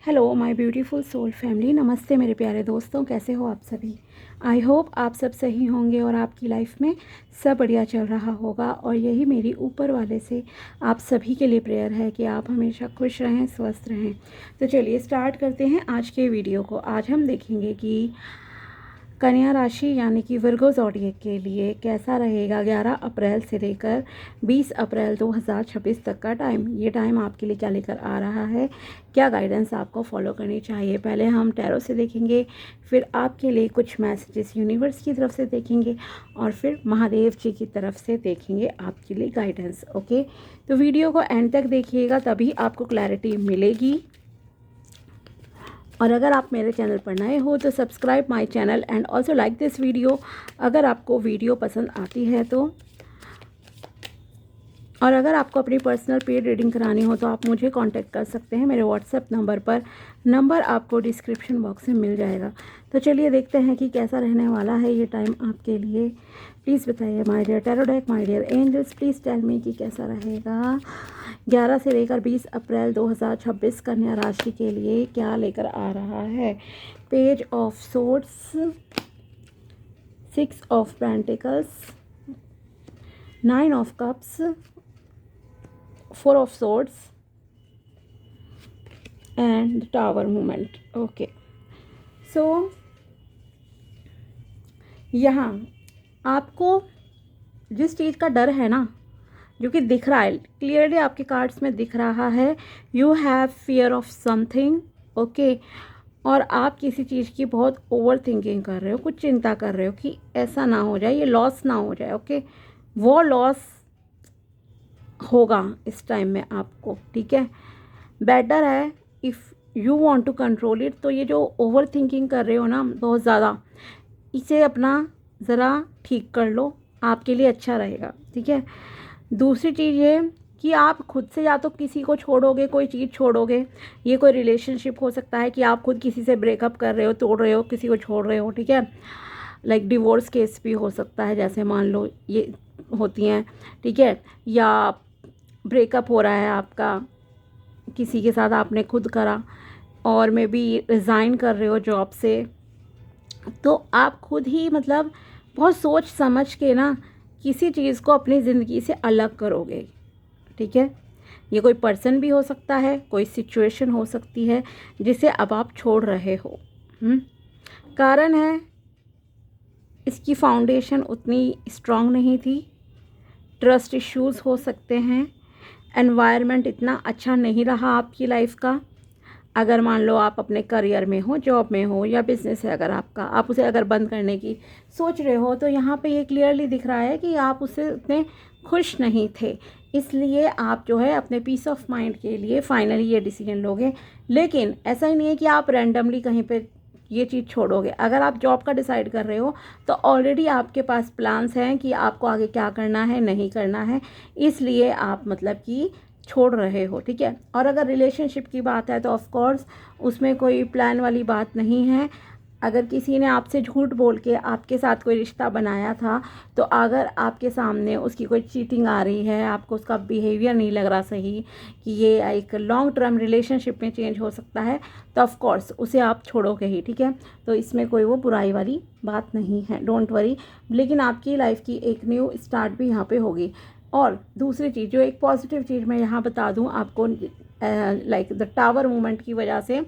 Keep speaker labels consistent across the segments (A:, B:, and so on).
A: Hello my beautiful soul family. नमस्ते मेरे प्यारे दोस्तों, कैसे हो आप सभी। आई होप आप सब सही होंगे और आपकी लाइफ में सब बढ़िया चल रहा होगा। और यही मेरी ऊपर वाले से आप सभी के लिए प्रेयर है कि आप हमेशा खुश रहें, स्वस्थ रहें। तो चलिए स्टार्ट करते हैं आज के वीडियो को। आज हम देखेंगे कि कन्या राशि यानी कि वर्गो ज़ोडिएक के लिए कैसा रहेगा 11 अप्रैल से लेकर 20 अप्रैल 2026 तक का टाइम। ये टाइम आपके लिए क्या लेकर आ रहा है, क्या गाइडेंस आपको फॉलो करनी चाहिए। पहले हम टैरो से देखेंगे, फिर आपके लिए कुछ मैसेजेस यूनिवर्स की तरफ से देखेंगे और फिर महादेव जी की तरफ से देखेंगे आपके लिए गाइडेंस। ओके, तो वीडियो को एंड तक देखिएगा, तभी आपको क्लैरिटी मिलेगी। और अगर आप मेरे चैनल पर नए हो तो subscribe my channel and also like this video अगर आपको वीडियो पसंद आती है तो। और अगर आपको अपनी पर्सनल पेड रीडिंग करानी हो तो आप मुझे कांटेक्ट कर सकते हैं मेरे व्हाट्सएप नंबर पर। नंबर आपको डिस्क्रिप्शन बॉक्स में मिल जाएगा। तो चलिए देखते हैं कि कैसा रहने वाला है ये टाइम आपके लिए। प्लीज़ बताइए my dear tarot deck, my dear angels, please tell me कि कैसा रहेगा 11 से लेकर 20 अप्रैल 2026 कन्या राशि के लिए क्या लेकर आ रहा है। Page of swords, 6 of pentacles, 9 of cups, 4 of swords and the tower movement. Okay, so यहाँ आपको जिस चीज़ का डर है ना, जो कि दिख रहा है क्लियरली आपके कार्ड्स में दिख रहा है, you have fear of something. Okay, और आप किसी चीज़ की बहुत ओवर थिंकिंग कर रहे हो, कुछ चिंता कर रहे हो कि ऐसा ना हो जाए, ये लॉस ना हो जाए। ओके, वो लॉस होगा इस टाइम में आपको, ठीक है। बेटर है if you want to control it. तो ये जो ओवर थिंकिंग कर रहे हो ना बहुत ज़्यादा, इसे अपना ज़रा ठीक कर लो, आपके लिए अच्छा रहेगा, ठीक है। दूसरी चीज़ ये कि आप खुद से या तो किसी को छोड़ोगे, कोई चीज़ छोड़ोगे। ये कोई रिलेशनशिप हो सकता है कि आप खुद किसी से ब्रेकअप कर रहे हो, तोड़ रहे हो, किसी को छोड़ रहे हो, ठीक है। लाइक डिवोर्स केस भी हो सकता है, जैसे मान लो ये होती हैं, ठीक है। या ब्रेकअप हो रहा है आपका किसी के साथ, आपने खुद करा, और मे बी रिज़ाइन कर रहे हो जॉब से। तो आप खुद ही मतलब बहुत सोच समझ के ना किसी चीज़ को अपनी ज़िंदगी से अलग करोगे, ठीक है। ये कोई पर्सन भी हो सकता है, कोई सिचुएशन हो सकती है जिसे अब आप छोड़ रहे हो। कारण है इसकी फाउंडेशन उतनी स्ट्रांग नहीं थी, ट्रस्ट इश्यूज़ हो सकते हैं, एनवायरनमेंट इतना अच्छा नहीं रहा आपकी लाइफ का। अगर मान लो आप अपने करियर में हो, जॉब में हो, या बिजनेस है अगर आपका, आप उसे अगर बंद करने की सोच रहे हो, तो यहाँ पे ये क्लियरली दिख रहा है कि आप उससे उतने खुश नहीं थे। इसलिए आप जो है अपने पीस ऑफ माइंड के लिए फाइनली ये डिसीजन लोगे। लेकिन ऐसा ही नहीं है कि आप रैंडमली कहीं पे ये चीज़ छोड़ोगे। अगर आप जॉब का डिसाइड कर रहे हो तो ऑलरेडी आपके पास प्लान्स हैं कि आपको आगे क्या करना है, नहीं करना है, इसलिए आप मतलब कि छोड़ रहे हो, ठीक है। और अगर रिलेशनशिप की बात है तो ऑफ कोर्स उसमें कोई प्लान वाली बात नहीं है। अगर किसी ने आपसे झूठ बोल के आपके साथ कोई रिश्ता बनाया था, तो अगर आपके सामने उसकी कोई चीटिंग आ रही है, आपको उसका बिहेवियर नहीं लग रहा सही कि ये एक लॉन्ग टर्म रिलेशनशिप में चेंज हो सकता है, तो ऑफ कोर्स उसे आप छोड़ोगे ही, ठीक है। तो इसमें कोई वो बुराई वाली बात नहीं है, डोंट वरी। लेकिन आपकी लाइफ की एक न्यू स्टार्ट भी यहाँ पे होगी। और दूसरी चीज़, जो एक पॉजिटिव चीज़ मैं यहाँ बता दूँ आपको, लाइक द टावर मूवमेंट की वजह से,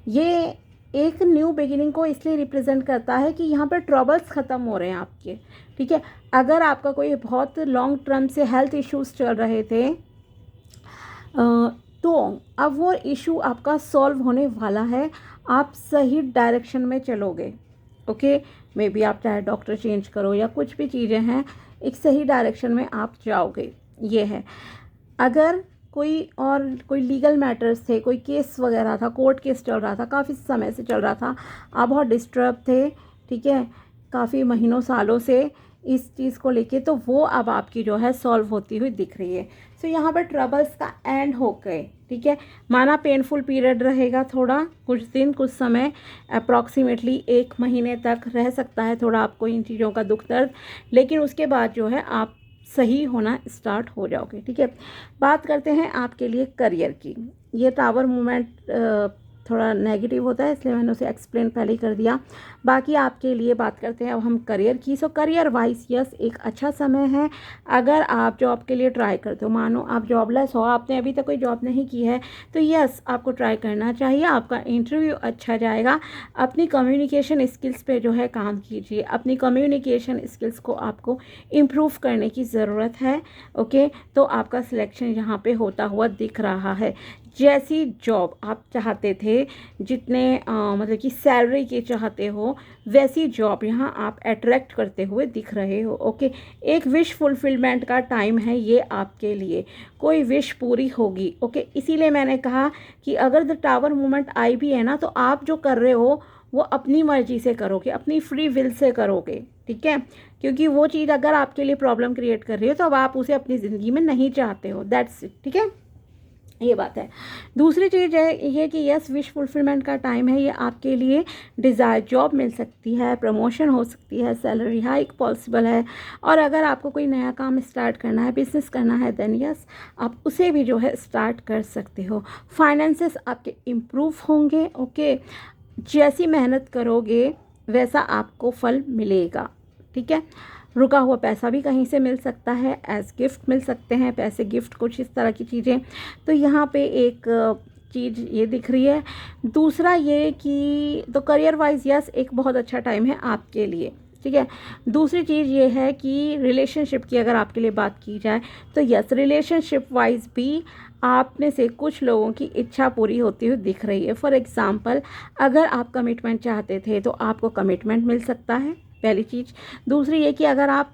A: ये एक न्यू बिगिनिंग को इसलिए रिप्रेजेंट करता है कि यहाँ पर ट्रबल्स ख़त्म हो रहे हैं आपके, ठीक है। अगर आपका कोई बहुत लॉन्ग टर्म से हेल्थ इश्यूज चल रहे थे, तो अब वो इशू आपका सॉल्व होने वाला है, आप सही डायरेक्शन में चलोगे। ओके, मे बी आप चाहे डॉक्टर चेंज करो या कुछ भी चीज़ें हैं, एक सही डायरेक्शन में आप जाओगे, ये है। अगर कोई लीगल मैटर्स थे, कोई केस वगैरह था, कोर्ट केस चल रहा था, काफ़ी समय से चल रहा था, आप बहुत डिस्टर्ब थे, ठीक है, काफ़ी महीनों सालों से इस चीज़ को लेके, तो वो अब आपकी जो है सॉल्व होती हुई दिख रही है। सो यहाँ पर ट्रबल्स का एंड हो गए, ठीक है। माना पेनफुल पीरियड रहेगा थोड़ा, कुछ दिन, कुछ समय, अप्रॉक्सीमेटली 1 महीने तक रह सकता है थोड़ा आपको इन चीज़ों का दुख दर्द, लेकिन उसके बाद जो है आप सही होना स्टार्ट हो जाओगे, ठीक है। बात करते हैं आपके लिए करियर की। ये टावर मूवमेंट थोड़ा नेगेटिव होता है, इसलिए मैंने उसे एक्सप्लेन पहले ही कर दिया। बाकी आपके लिए बात करते हैं अब हम करियर की। सो करियर वाइज यस एक अच्छा समय है अगर आप जॉब के लिए ट्राई करते हो। मानो आप जॉबलेस हो, आपने अभी तक कोई जॉब नहीं की है, तो यस आपको ट्राई करना चाहिए। आपका इंटरव्यू अच्छा जाएगा। अपनी कम्युनिकेशन स्किल्स पे जो है काम कीजिए। अपनी कम्युनिकेशन स्किल्स को आपको इम्प्रूव करने की ज़रूरत है। ओके, तो आपका सिलेक्शन यहाँ पे होता हुआ दिख रहा है। जैसी जॉब आप चाहते थे, जितने मतलब कि सैलरी के चाहते हो, वैसी जॉब यहाँ आप अट्रैक्ट करते हुए दिख रहे हो। ओके, एक विश फुलफिलमेंट का टाइम है ये आपके लिए, कोई विश पूरी होगी। ओके, इसीलिए मैंने कहा कि अगर द टावर मूवमेंट आई भी है ना, तो आप जो कर रहे हो वो अपनी मर्जी से करोगे, अपनी फ्री विल से करोगे, ठीक है। क्योंकि वो चीज़ अगर आपके लिए प्रॉब्लम क्रिएट कर रही हो, तो अब आप उसे अपनी ज़िंदगी में नहीं चाहते हो। दैट्स इट, ठीक है, ये बात है। दूसरी चीज़ है ये कि यस विश फुलफिलमेंट का टाइम है ये आपके लिए। डिज़ायर जॉब मिल सकती है, प्रमोशन हो सकती है, सैलरी हाइक पॉसिबल है। और अगर आपको कोई नया काम स्टार्ट करना है, बिजनेस करना है, देन यस आप उसे भी जो है स्टार्ट कर सकते हो। फाइनेंसेस आपके इम्प्रूव होंगे। ओके, जैसी मेहनत करोगे वैसा आपको फल मिलेगा, ठीक है। रुका हुआ पैसा भी कहीं से मिल सकता है, एज गिफ्ट मिल सकते हैं पैसे, गिफ्ट, कुछ इस तरह की चीज़ें। तो यहाँ पे एक चीज़ ये दिख रही है। दूसरा ये कि तो करियर वाइज यस एक बहुत अच्छा टाइम है आपके लिए, ठीक है। दूसरी चीज़ ये है कि रिलेशनशिप की अगर आपके लिए बात की जाए, तो यस रिलेशनशिप वाइज भी आप में से कुछ लोगों की इच्छा पूरी होती हुई दिख रही है। फॉर एग्ज़ाम्पल, अगर आप कमिटमेंट चाहते थे तो आपको कमिटमेंट मिल सकता है, पहली चीज़। दूसरी ये कि अगर आप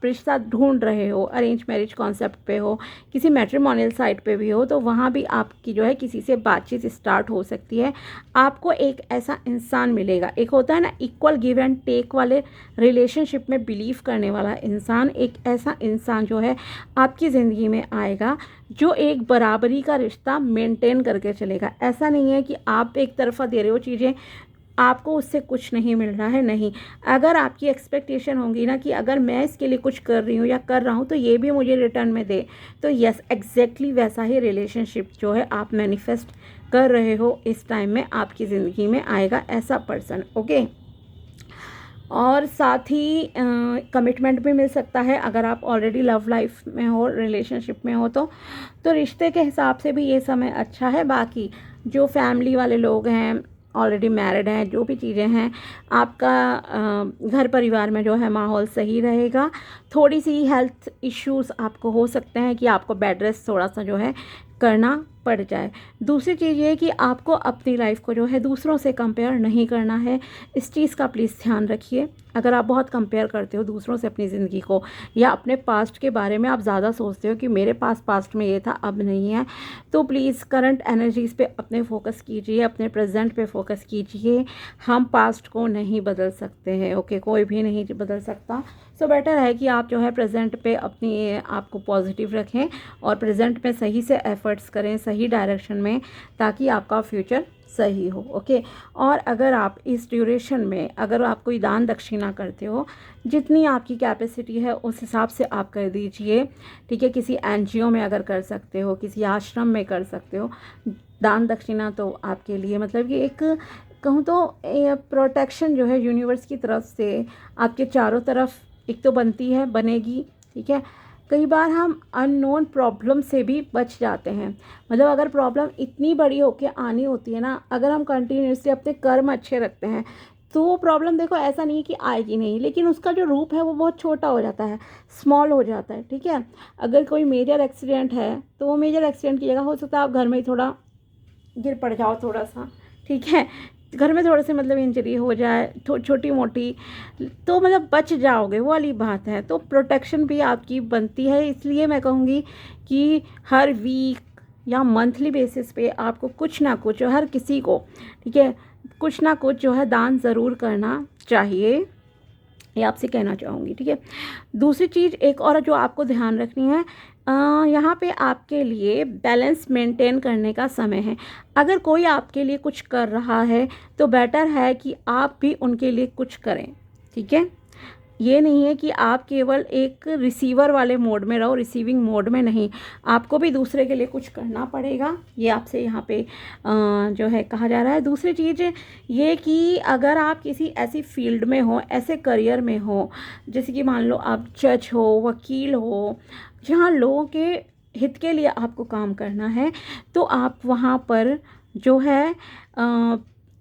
A: रिश्ता ढूंढ रहे हो, अरेंज मैरिज कॉन्सेप्ट पे हो, किसी मैट्रिमोनियल साइट पे भी हो, तो वहाँ भी आपकी जो है किसी से बातचीत स्टार्ट हो सकती है। आपको एक ऐसा इंसान मिलेगा, एक होता है ना इक्वल गिव एंड टेक वाले रिलेशनशिप में बिलीव करने वाला इंसान, एक ऐसा इंसान जो है आपकी ज़िंदगी में आएगा जो एक बराबरी का रिश्ता मेंटेन करके चलेगा। ऐसा नहीं है कि आप एक तरफा दे रहे हो चीज़ें, आपको उससे कुछ नहीं मिल रहा है, नहीं। अगर आपकी एक्सपेक्टेशन होगी ना कि अगर मैं इसके लिए कुछ कर रही हूँ या कर रहा हूँ तो ये भी मुझे रिटर्न में दे, तो यस एग्जैक्टली वैसा ही रिलेशनशिप जो है आप मैनिफेस्ट कर रहे हो इस टाइम में आपकी ज़िंदगी में आएगा ऐसा पर्सन। ओके, और साथ ही कमिटमेंट भी मिल सकता है अगर आप ऑलरेडी लव लाइफ में हो, रिलेशनशिप में हो, तो रिश्ते के हिसाब से भी ये समय अच्छा है। बाकी जो फैमिली वाले लोग हैं, ऑलरेडी मैरिड हैं, जो भी चीज़ें हैं, आपका घर परिवार में जो है माहौल सही रहेगा। थोड़ी सी हेल्थ इश्यूज़ आपको हो सकते हैं कि आपको बेड रेस्ट थोड़ा सा जो है करना पड़ जाए। दूसरी चीज़ ये कि आपको अपनी लाइफ को जो है दूसरों से कंपेयर नहीं करना है, इस चीज़ का प्लीज़ ध्यान रखिए। अगर आप बहुत कंपेयर करते हो दूसरों से अपनी ज़िंदगी को, या अपने पास्ट के बारे में आप ज़्यादा सोचते हो कि मेरे पास पास्ट में ये था अब नहीं है, तो प्लीज़ करंट एनर्जीज़ पे अपने फोकस कीजिए, अपने प्रेजेंट पे फोकस कीजिए। हम पास्ट को नहीं बदल सकते हैं, ओके, कोई भी नहीं बदल सकता। सो बेटर है कि आप जो है प्रेजेंट पे अपनी आप को पॉजिटिव रखें और प्रेजेंट में सही से एफर्ट्स करें, सही डायरेक्शन में, ताकि आपका फ्यूचर सही हो। ओके, और अगर आप इस ड्यूरेशन में अगर आप कोई दान दक्षिणा करते हो, जितनी आपकी कैपेसिटी है उस हिसाब से आप कर दीजिए, ठीक है। किसी एनजीओ में अगर कर सकते हो, किसी आश्रम में कर सकते हो दान दक्षिणा, तो आपके लिए मतलब कि एक कहूँ तो प्रोटेक्शन जो है यूनिवर्स की तरफ से आपके चारों तरफ एक तो बनती है, बनेगी, ठीक है। कई बार हम अननोन प्रॉब्लम से भी बच जाते हैं। मतलब अगर प्रॉब्लम इतनी बड़ी होके आनी होती है ना, अगर हम कंटिन्यूसली अपने कर्म अच्छे रखते हैं, तो वो प्रॉब्लम देखो ऐसा नहीं है कि आएगी नहीं, लेकिन उसका जो रूप है वो बहुत छोटा हो जाता है, स्मॉल हो जाता है, ठीक है। अगर कोई मेजर एक्सीडेंट है, तो वो मेजर एक्सीडेंट की जगह हो सकता है आप घर में ही थोड़ा गिर पड़ जाओ थोड़ा सा, ठीक है, घर में थोड़े से मतलब इंजरी हो जाए छोटी मोटी, तो मतलब बच जाओगे, वो वाली बात है। तो प्रोटेक्शन भी आपकी बनती है। इसलिए मैं कहूँगी कि हर वीक या मंथली बेसिस पे आपको कुछ ना कुछ, हर किसी को, ठीक है, कुछ ना कुछ जो है दान ज़रूर करना चाहिए, ये आपसे कहना चाहूँगी, ठीक है। दूसरी चीज़ एक और जो आपको ध्यान रखनी है, यहाँ पे आपके लिए बैलेंस मेंटेन करने का समय है। अगर कोई आपके लिए कुछ कर रहा है तो बेटर है कि आप भी उनके लिए कुछ करें, ठीक है। ये नहीं है कि आप केवल एक रिसीवर वाले मोड में रहो, रिसीविंग मोड में नहीं, आपको भी दूसरे के लिए कुछ करना पड़ेगा। ये आपसे यहाँ पे जो है कहा जा रहा है। दूसरी चीज़ ये कि अगर आप किसी ऐसी फील्ड में हो, ऐसे करियर में हो, जैसे कि मान लो आप जज हो, वकील हो, जहाँ लोगों के हित के लिए आपको काम करना है, तो आप वहाँ पर जो है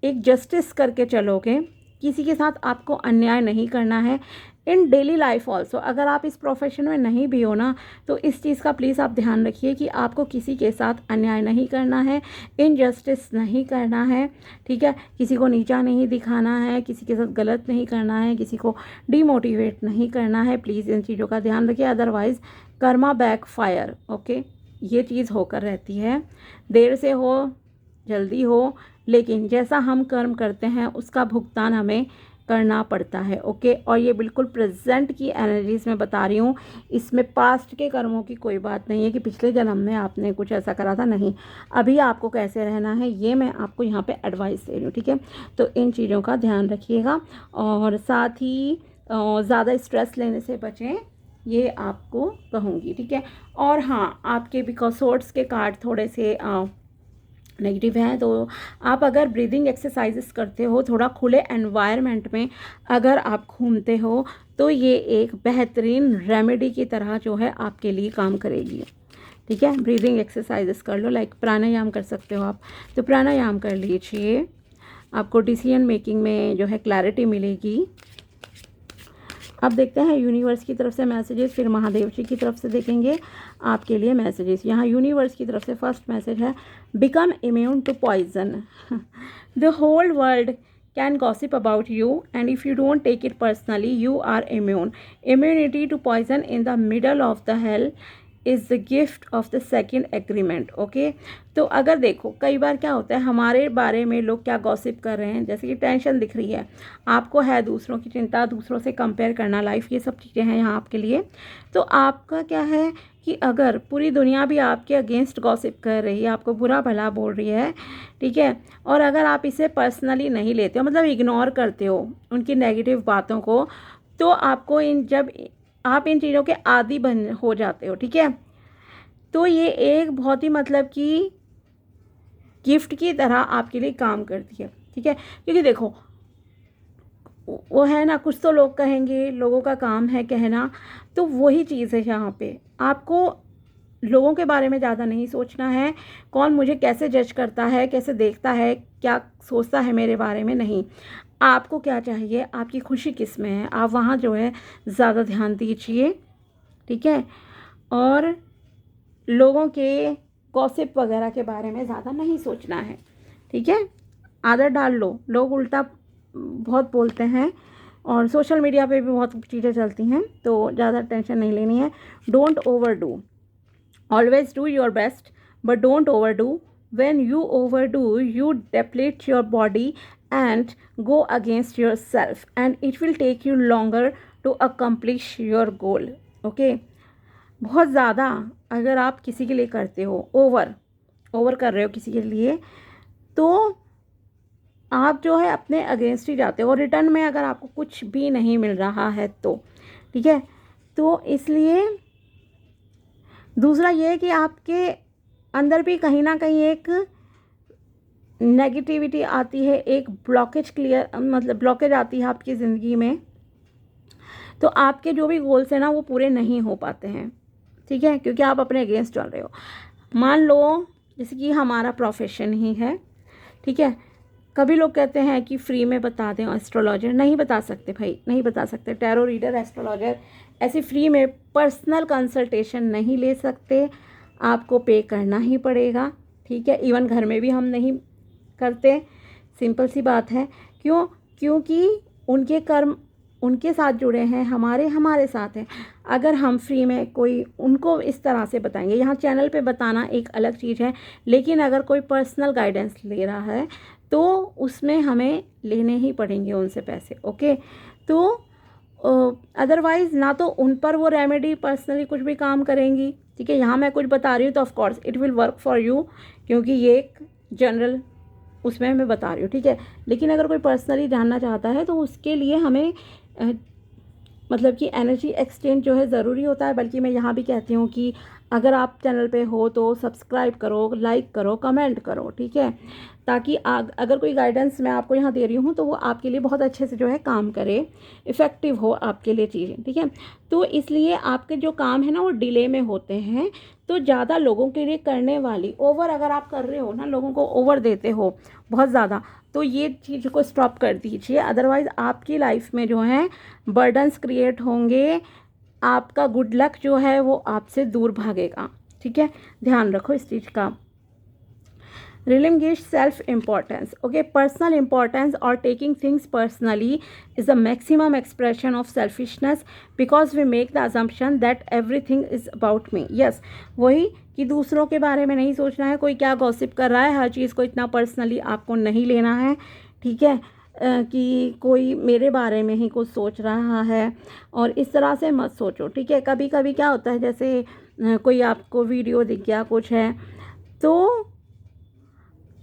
A: एक जस्टिस करके चलोगे। किसी के साथ आपको अन्याय नहीं करना है। इन डेली लाइफ ऑल्सो, अगर आप इस प्रोफेशन में नहीं भी हो ना, तो इस चीज़ का प्लीज़ आप ध्यान रखिए कि आपको किसी के साथ अन्याय नहीं करना है, इनजस्टिस नहीं करना है, ठीक है। किसी को नीचा नहीं दिखाना है, किसी के साथ गलत नहीं करना है, किसी को डिमोटिवेट नहीं करना है। प्लीज़ इन चीज़ों का ध्यान रखिए, otherwise Karma back fire, okay. ये चीज़ होकर रहती है, देर से हो जल्दी हो, लेकिन जैसा हम कर्म करते हैं उसका भुगतान हमें करना पड़ता है, ओके। और ये बिल्कुल प्रेजेंट की एनर्जीज में बता रही हूँ, इसमें पास्ट के कर्मों की कोई बात नहीं है कि पिछले जन्म में आपने कुछ ऐसा करा था, नहीं। अभी आपको कैसे रहना है ये मैं आपको यहाँ पे एडवाइस दे रही हूँ, ठीक है। तो इन चीज़ों का ध्यान रखिएगा और साथ ही ज़्यादा स्ट्रेस लेने से बचें, ये आपको कहूँगी, ठीक है। और हाँ, आपके बिकॉज सोर्ट्स के कार्ड थोड़े से नेगेटिव है, तो आप अगर ब्रीदिंग एक्सरसाइजेस करते हो, थोड़ा खुले एनवायरनमेंट में अगर आप घूमते हो, तो ये एक बेहतरीन रेमेडी की तरह जो है आपके लिए काम करेगी, ठीक है। ब्रीदिंग एक्सरसाइजेस कर लो, लाइक प्राणायाम कर सकते हो आप, तो प्राणायाम कर लीजिए, आपको डिसीजन मेकिंग में जो है क्लैरिटी मिलेगी। अब देखते हैं यूनिवर्स की तरफ से मैसेजेस, फिर महादेव जी की तरफ से देखेंगे आपके लिए मैसेजेस। यहाँ यूनिवर्स की तरफ से फर्स्ट मैसेज है, become immune to poison. The whole world can gossip about you, and if you don't take it personally, you are immune. Immunity to poison in the middle of the hell is the gift of the second agreement, okay. तो अगर देखो कई बार क्या होता है, हमारे बारे में लोग क्या गॉसिप कर रहे हैं, जैसे कि टेंशन दिख रही है आपको, है दूसरों की चिंता, दूसरों से कंपेयर करना लाइफ, ये सब चीज़ें हैं यहाँ आपके लिए। तो आपका क्या है कि अगर पूरी दुनिया भी आपके अगेंस्ट गॉसिप कर रही है, आपको बुरा भला बोल रही है, ठीक है, और अगर आप इसे पर्सनली नहीं लेते हो, मतलब इग्नोर करते हो उनकी नेगेटिव बातों को, तो आपको जब आप इन चीज़ों के आदी बन हो जाते हो, ठीक है। तो ये एक बहुत ही मतलब कि गिफ्ट की तरह आपके लिए काम करती है, ठीक है। क्योंकि देखो वो है ना, कुछ तो लोग कहेंगे, लोगों का काम है कहना, तो वही चीज़ है यहाँ पे। आपको लोगों के बारे में ज़्यादा नहीं सोचना है, कौन मुझे कैसे जज करता है, कैसे देखता है, क्या सोचता है मेरे बारे में, नहीं। आपको क्या चाहिए, आपकी खुशी किस में है, आप वहाँ जो है ज़्यादा ध्यान दीजिए, ठीक है। और लोगों के गॉसिप वगैरह के बारे में ज़्यादा नहीं सोचना है, ठीक है। आदत डाल लो, लोग उल्टा बहुत बोलते हैं और सोशल मीडिया पे भी बहुत चीज़ें चलती हैं, तो ज़्यादा टेंशन नहीं लेनी है। Don't over do, always do your best but don't over do. when you overdo, you deplete your body and go against yourself, and it will take you longer to accomplish your goal, okay। बहुत ज़्यादा अगर आप किसी के लिए करते हो, over कर रहे हो किसी के लिए, तो आप जो है अपने अगेंस्ट ही जाते हो, और रिटर्न में अगर आपको कुछ भी नहीं मिल रहा है तो, ठीक है। तो इसलिए दूसरा ये है कि आपके अंदर भी कहीं ना कहीं एक नेगेटिविटी आती है, एक ब्लॉकेज आती है आपकी ज़िंदगी में, तो आपके जो भी गोल्स हैं ना वो पूरे नहीं हो पाते हैं, ठीक है, क्योंकि आप अपने अगेंस्ट चल रहे हो। मान लो जैसे कि हमारा प्रोफेशन ही है, ठीक है, कभी लोग कहते हैं कि फ्री में बता दें एस्ट्रोलॉजर, नहीं बता सकते भाई, नहीं बता सकते। टैरो रीडर, एस्ट्रोलॉजर ऐसे फ्री में पर्सनल कंसल्टेशन नहीं ले सकते, आपको पे करना ही पड़ेगा, ठीक है। इवन घर में भी हम नहीं करते, सिंपल सी बात है। क्यों? क्योंकि उनके कर्म उनके साथ जुड़े हैं, हमारे साथ हैं। अगर हम फ्री में कोई उनको इस तरह से बताएंगे, यहाँ चैनल पे बताना एक अलग चीज़ है, लेकिन अगर कोई पर्सनल गाइडेंस ले रहा है तो उसमें हमें लेने ही पड़ेंगे उनसे पैसे, ओके। तो अदरवाइज़ ना तो उन पर वो रेमेडी पर्सनली कुछ भी काम करेंगी, ठीक है। यहाँ मैं कुछ बता रही हूँ तो of course it will work for you, क्योंकि ये एक जनरल उसमें मैं बता रही हूँ, ठीक है। लेकिन अगर कोई पर्सनली जानना चाहता है तो उसके लिए हमें मतलब कि एनर्जी एक्सचेंज जो है ज़रूरी होता है, बल्कि मैं यहाँ भी कहती हूँ कि अगर आप चैनल पे हो तो सब्सक्राइब करो, लाइक करो, कमेंट करो, ठीक है, ताकि अगर कोई गाइडेंस मैं आपको यहाँ दे रही हूँ तो वो आपके लिए बहुत अच्छे से जो है काम करे, इफ़ेक्टिव हो आपके लिए चीज़ें, ठीक है। तो इसलिए आपके जो काम है ना वो डिले में होते हैं, तो ज़्यादा लोगों के लिए करने वाली ओवर अगर आप कर रहे हो ना, लोगों को ओवर देते हो बहुत ज़्यादा, तो ये चीज़ को स्टॉप कर दीजिए। अदरवाइज़ आपकी लाइफ में जो है बर्डन्स क्रिएट होंगे, आपका गुड लक जो है वो आपसे दूर भागेगा, ठीक है, ध्यान रखो इस चीज़ का। Relinquish self-importance. Okay, personal importance or taking things personally is the maximum expression of selfishness because we make the assumption that everything is about me. Yes, वही कि दूसरों के बारे में नहीं सोचना है, कोई क्या गॉसिप कर रहा है, हर चीज़ को इतना पर्सनली आपको नहीं लेना है, ठीक है, कि कोई मेरे बारे में ही कुछ सोच रहा है, और इस तरह से मत सोचो, ठीक है। कभी कभी क्या होता है, जैसे कोई आपको वीडियो दिख गया कुछ है तो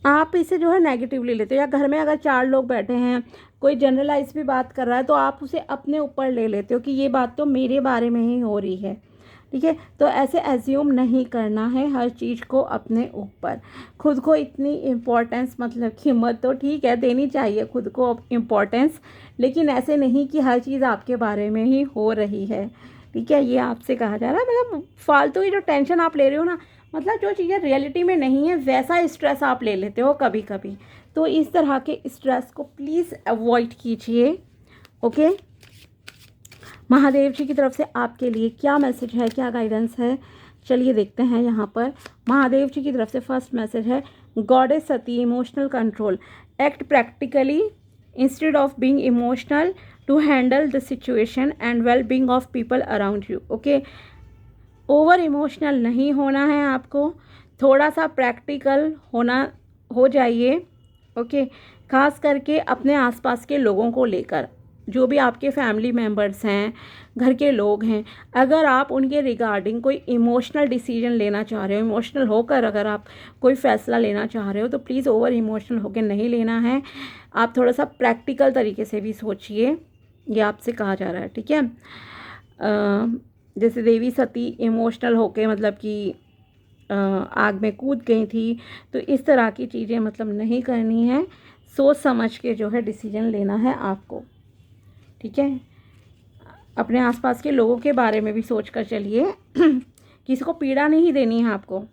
A: आप इसे जो है नेगेटिवली लेते हो, या घर में अगर 4 लोग बैठे हैं, कोई जनरलाइज भी बात कर रहा है तो आप उसे अपने ऊपर ले लेते हो कि ये बात तो मेरे बारे में ही हो रही है, ठीक है। तो ऐसे एज्यूम नहीं करना है हर चीज़ को अपने ऊपर। खुद को इतनी इम्पोर्टेंस मतलब कि मत, तो ठीक है देनी चाहिए खुद को इम्पोर्टेंस, लेकिन ऐसे नहीं कि हर चीज़ आपके बारे में ही हो रही है, ठीक है, ये आपसे कहा जा रहा है। मतलब फालतू ही जो टेंशन आप ले रहे हो ना, मतलब जो चीज़ें रियलिटी में नहीं है वैसा स्ट्रेस आप ले लेते हो कभी कभी, तो इस तरह के स्ट्रेस को प्लीज़ अवॉइड कीजिए, ओके। महादेव जी की तरफ से आपके लिए क्या मैसेज है, क्या गाइडेंस है, चलिए देखते हैं। यहाँ पर महादेव जी की तरफ से फर्स्ट मैसेज है, goddess Sati, emotional control, act practically instead of being emotional to handle the situation and well being of people around you, okay. Over emotional नहीं होना है आपको, थोड़ा सा प्रैक्टिकल हो जाइए, ओके। खास करके अपने आसपास के लोगों को लेकर, जो भी आपके फैमिली मेम्बर्स हैं, घर के लोग हैं, अगर आप उनके रिगार्डिंग कोई इमोशनल डिसीजन लेना चाह रहे हो, इमोशनल होकर अगर आप कोई फ़ैसला लेना चाह रहे हो तो प्लीज़ ओवर इमोशनल होकर नहीं लेना है, आप थोड़ा सा प्रैक्टिकल तरीके से भी सोचिए, ये आपसे कहा जा रहा है, ठीक है। जैसे देवी सती इमोशनल होके मतलब कि आग में कूद गई थी, तो इस तरह की चीज़ें मतलब नहीं करनी है, सोच समझ के जो है डिसीजन लेना है आपको, ठीक है। अपने आसपास के लोगों के बारे में भी सोच कर चलिए, किसी को पीड़ा नहीं देनी है आपको।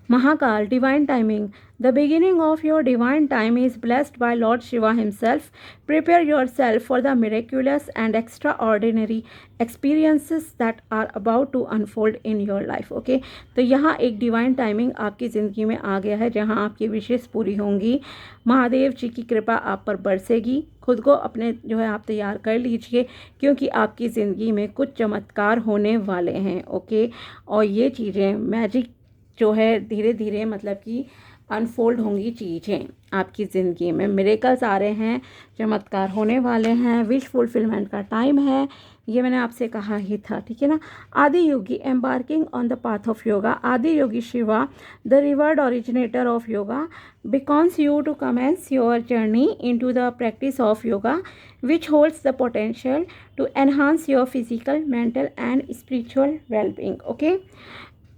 A: Mahakal, divine timing. The beginning of your divine time is blessed by Lord Shiva himself. Prepare yourself for the miraculous and extraordinary experiences that are about to unfold in your life. Okay? तो यहाँ एक divine timing आपकी ज़िंदगी में आ गया है, जहाँ आपकी विशेष पूरी होंगी, महादेव जी की कृपा आप पर बरसेगी। खुद को अपने जो है आप तैयार कर लीजिए, क्योंकि आपकी ज़िंदगी में कुछ चमत्कार होने वाले हैं, ओके। और ये चीज़ें मैजिक जो है धीरे धीरे मतलब कि अनफोल्ड होंगी चीज़ें आपकी ज़िंदगी में, मिरेकल्स आ रहे हैं, चमत्कार होने वाले हैं, विश फुलफिलमेंट का टाइम है, ये मैंने आपसे कहा ही था, ठीक है ना। Adi Yogi embarking on the path of yoga, Adi Yogi Shiva the revered originator of yoga beckons you to commence your journey into the practice of yoga, which holds the potential to enhance your physical, mental and spiritual well-being. Okay,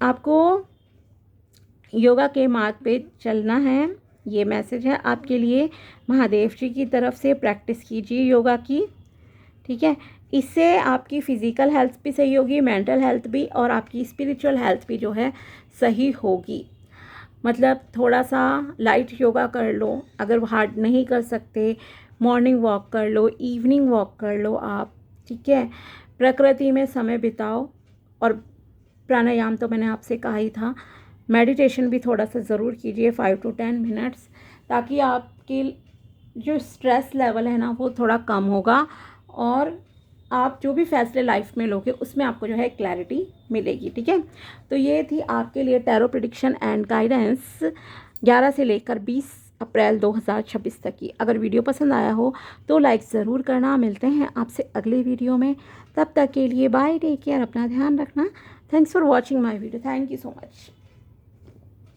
A: आपको योगा के मार्ग पे चलना है, ये message है आपके लिए महादेव जी की तरफ से। प्रैक्टिस कीजिए योगा की, ठीक है, इससे आपकी फ़िज़िकल हेल्थ भी सही होगी, मेंटल हेल्थ भी, और आपकी स्पिरिचुअल हेल्थ भी जो है सही होगी। मतलब थोड़ा सा लाइट योगा कर लो, अगर हार्ड नहीं कर सकते मॉर्निंग वॉक कर लो, इवनिंग वॉक कर लो आप, ठीक है। प्रकृति में समय बिताओ, और प्राणायाम तो मैंने आपसे कहा ही था, मेडिटेशन भी थोड़ा सा ज़रूर कीजिए 5 to 10 मिनट्स, ताकि आपकी जो स्ट्रेस लेवल है ना वो थोड़ा कम होगा, और आप जो भी फैसले लाइफ में लोगे उसमें आपको जो है क्लैरिटी मिलेगी, ठीक है। तो ये थी आपके लिए टैरो प्रेडिक्शन एंड गाइडेंस 11 से लेकर 20 अप्रैल 2026 तक की। अगर वीडियो पसंद आया हो तो लाइक ज़रूर करना। मिलते हैं आपसे अगले वीडियो में, तब तक के लिए बाय, टेक केयर, अपना ध्यान रखना। Thanks for watching my video, thank you so much.